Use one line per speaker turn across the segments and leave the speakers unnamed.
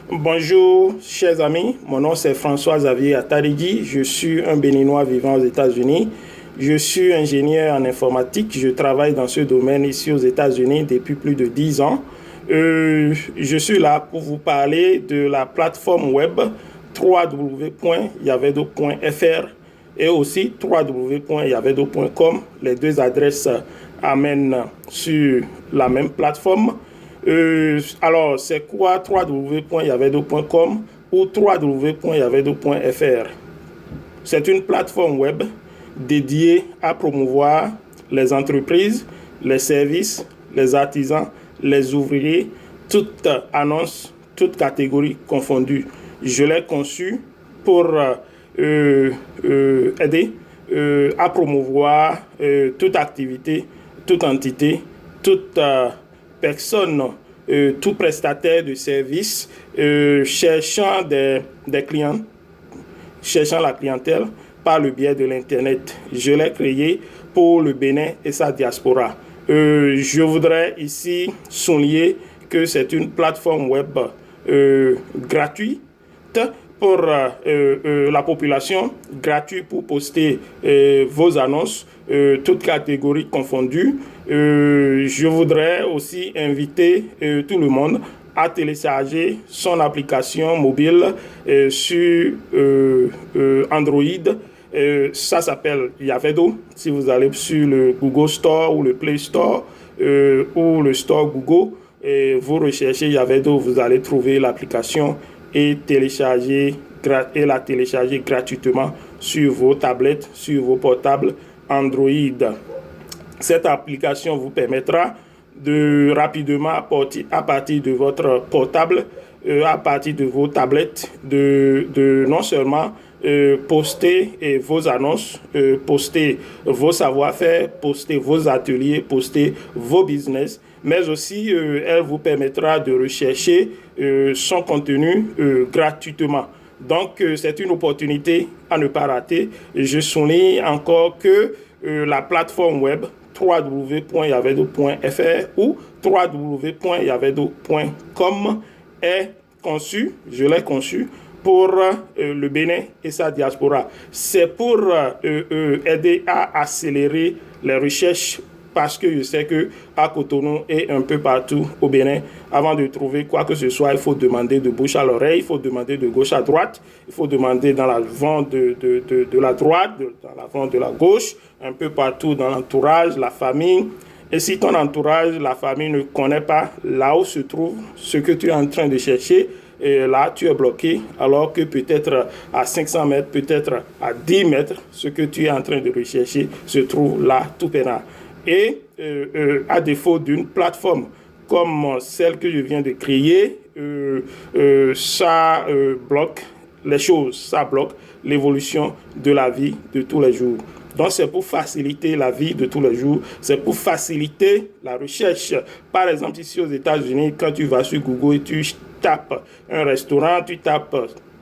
Bonjour, chers amis. Mon nom, c'est François-Xavier Atarigi. Je suis un Béninois vivant aux États-Unis. Je suis ingénieur en informatique. Je travaille dans ce domaine ici aux États-Unis depuis plus de 10 ans. Je suis là pour vous parler de la plateforme web www.yavedo.fr et aussi www.yavedo.com. Les deux adresses amènent sur la même plateforme. Alors, c'est quoi www.yavedo.com ou www.yavedo.fr? C'est une plateforme web dédiée à promouvoir les entreprises, les services, les artisans, les ouvriers, toutes annonces, toutes catégories confondues. Je l'ai conçue pour aider à promouvoir toute activité, toute entité, toute personne, tout prestataire de services cherchant des clients, cherchant la clientèle par le biais de l'Internet. Je l'ai créé pour le Bénin et sa diaspora. Je voudrais ici souligner que c'est une plateforme web gratuite pour la population, gratuit pour poster vos annonces, toutes catégories confondues. Je voudrais aussi inviter tout le monde à télécharger son application mobile sur Android. Ça s'appelle Yavedo. Si vous allez sur le Google Store ou le Play Store ou le Store Google, vous recherchez Yavedo, vous allez trouver l'application et la télécharger gratuitement sur vos tablettes, sur vos portables Android. Cette application vous permettra de rapidement à partir de votre portable, à partir de vos tablettes, de non seulement poster vos annonces, poster vos savoir-faire, poster vos ateliers, poster vos business, mais aussi elle vous permettra de rechercher son contenu gratuitement. Donc, c'est une opportunité à ne pas rater. Je souligne encore que la plateforme web www.yavedo.fr ou www.yavedo.com est conçue, je l'ai conçue, pour le Bénin et sa diaspora. C'est pour aider à accélérer les recherches parce que je sais qu'à Cotonou et un peu partout au Bénin, avant de trouver quoi que ce soit, il faut demander de bouche à l'oreille, il faut demander de gauche à droite, il faut demander dans la vente de la droite, dans la vente de la gauche, un peu partout dans l'entourage, la famille. Et si ton entourage, la famille ne connaît pas là où se trouve ce que tu es en train de chercher, et là, tu es bloqué, alors que peut-être à 500 mètres, peut-être à 10 mètres, ce que tu es en train de rechercher se trouve là, tout peinard. Et à défaut d'une plateforme comme celle que je viens de créer, ça bloque les choses, ça bloque l'évolution de la vie de tous les jours. Donc, c'est pour faciliter la vie de tous les jours, c'est pour faciliter la recherche. Par exemple, ici aux États-Unis, quand tu vas sur Google et tu tapes un restaurant, tu tapes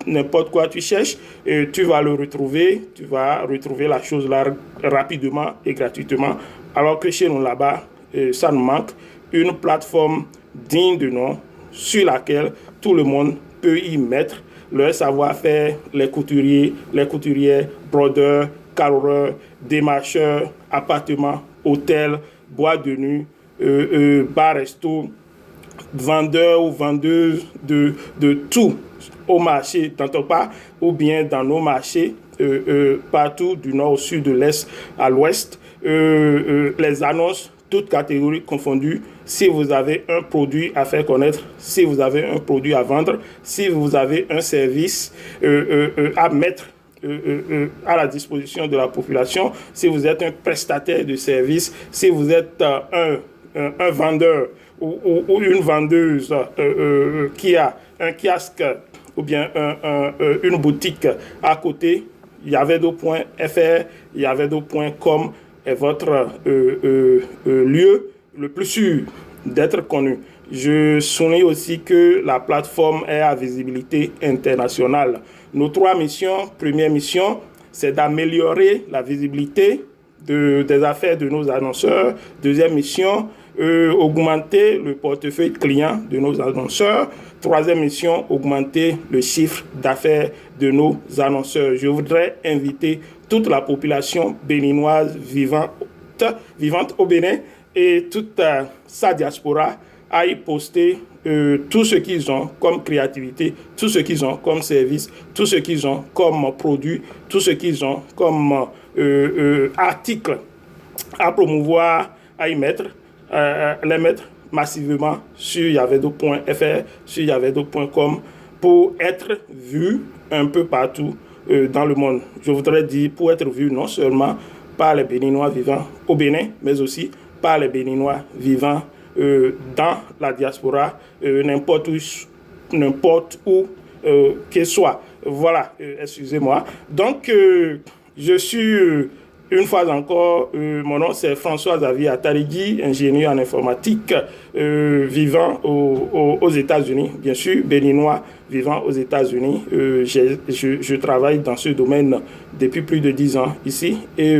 n'importe quoi tu cherches, et tu vas le retrouver, tu vas retrouver la chose là rapidement et gratuitement. Alors que chez nous là-bas, ça nous manque une plateforme digne de nom sur laquelle tout le monde peut y mettre leur savoir-faire, les couturiers, les couturières, brodeurs, carreleurs, démarcheurs, appartements, hôtels, boîtes de nuit, bars, restos, vendeurs ou vendeuses de tout au marché, tantôt pas, ou bien dans nos marchés, partout du nord au sud, de l'est à l'ouest. Les annonces, toutes catégories confondues. Si vous avez un produit à faire connaître, si vous avez un produit à vendre, si vous avez un service à mettre à la disposition de la population, si vous êtes un prestataire de services, si vous êtes un vendeur ou une vendeuse qui a un kiosque ou bien une boutique à côté, yavedo.fr, yavedo.com est votre lieu le plus sûr d'être connu. Je souligne aussi que la plateforme est à visibilité internationale. Nos 3 missions, première mission, c'est d'améliorer la visibilité des affaires de nos annonceurs. Deuxième mission, augmenter le portefeuille client de nos annonceurs. Troisième mission, augmenter le chiffre d'affaires de nos annonceurs. Je voudrais inviter toute la population béninoise vivante au Bénin et toute sa diaspora à y poster tout ce qu'ils ont comme créativité, tout ce qu'ils ont comme service, tout ce qu'ils ont comme produit, tout ce qu'ils ont comme article à promouvoir, à y mettre, les mettre massivement sur yavedo.fr, sur yavedo.com pour être vu un peu partout dans le monde. Je voudrais dire pour être vu non seulement par les Béninois vivant au Bénin, mais aussi par les Béninois vivant dans la diaspora, n'importe où qu'elle soit. Voilà, excusez-moi. Donc, je suis... Une fois encore, mon nom c'est François-Xavier Atarigui, ingénieur en informatique, vivant aux États-Unis, bien sûr, béninois vivant aux États-Unis. Je travaille dans ce domaine depuis plus de 10 ans ici et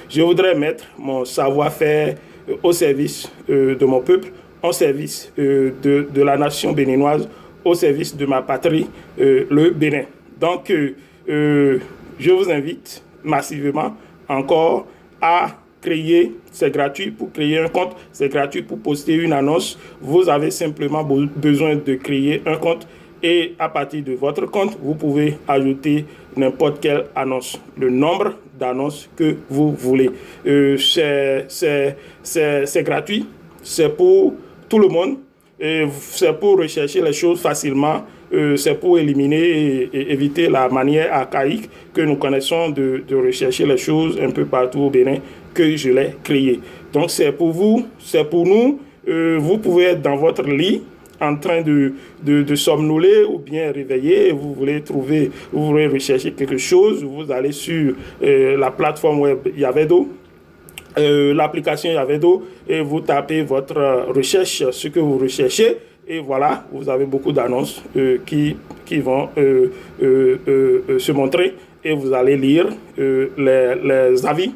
je voudrais mettre mon savoir-faire au service de mon peuple, au service de la nation béninoise, au service de ma patrie, le Bénin. Donc, je vous invite massivement encore à créer, c'est gratuit pour créer un compte, c'est gratuit pour poster une annonce. Vous avez simplement besoin de créer un compte et à partir de votre compte, vous pouvez ajouter n'importe quelle annonce, le nombre d'annonces que vous voulez. C'est gratuit, c'est pour tout le monde. C'est pour rechercher les choses facilement, c'est pour éliminer et éviter la manière archaïque que nous connaissons de rechercher les choses un peu partout au Bénin que je l'ai créé. Donc c'est pour vous, c'est pour nous. Vous pouvez être dans votre lit en train de somnoler ou bien réveillé, vous voulez rechercher quelque chose, vous allez sur la plateforme web Yavedo, l'application Yavedo, et vous tapez votre recherche, ce que vous recherchez, et voilà, vous avez beaucoup d'annonces qui vont se montrer, et vous allez lire les avis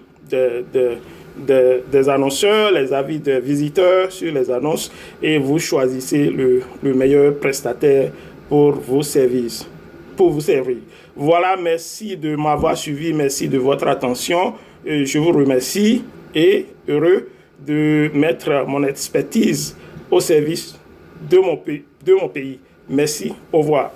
des annonceurs, les avis des visiteurs sur les annonces, et vous choisissez le meilleur prestataire pour vos services, pour vous servir. Voilà, merci de m'avoir suivi, merci de votre attention, je vous remercie et heureux de mettre mon expertise au service de mon pays. Merci, au revoir.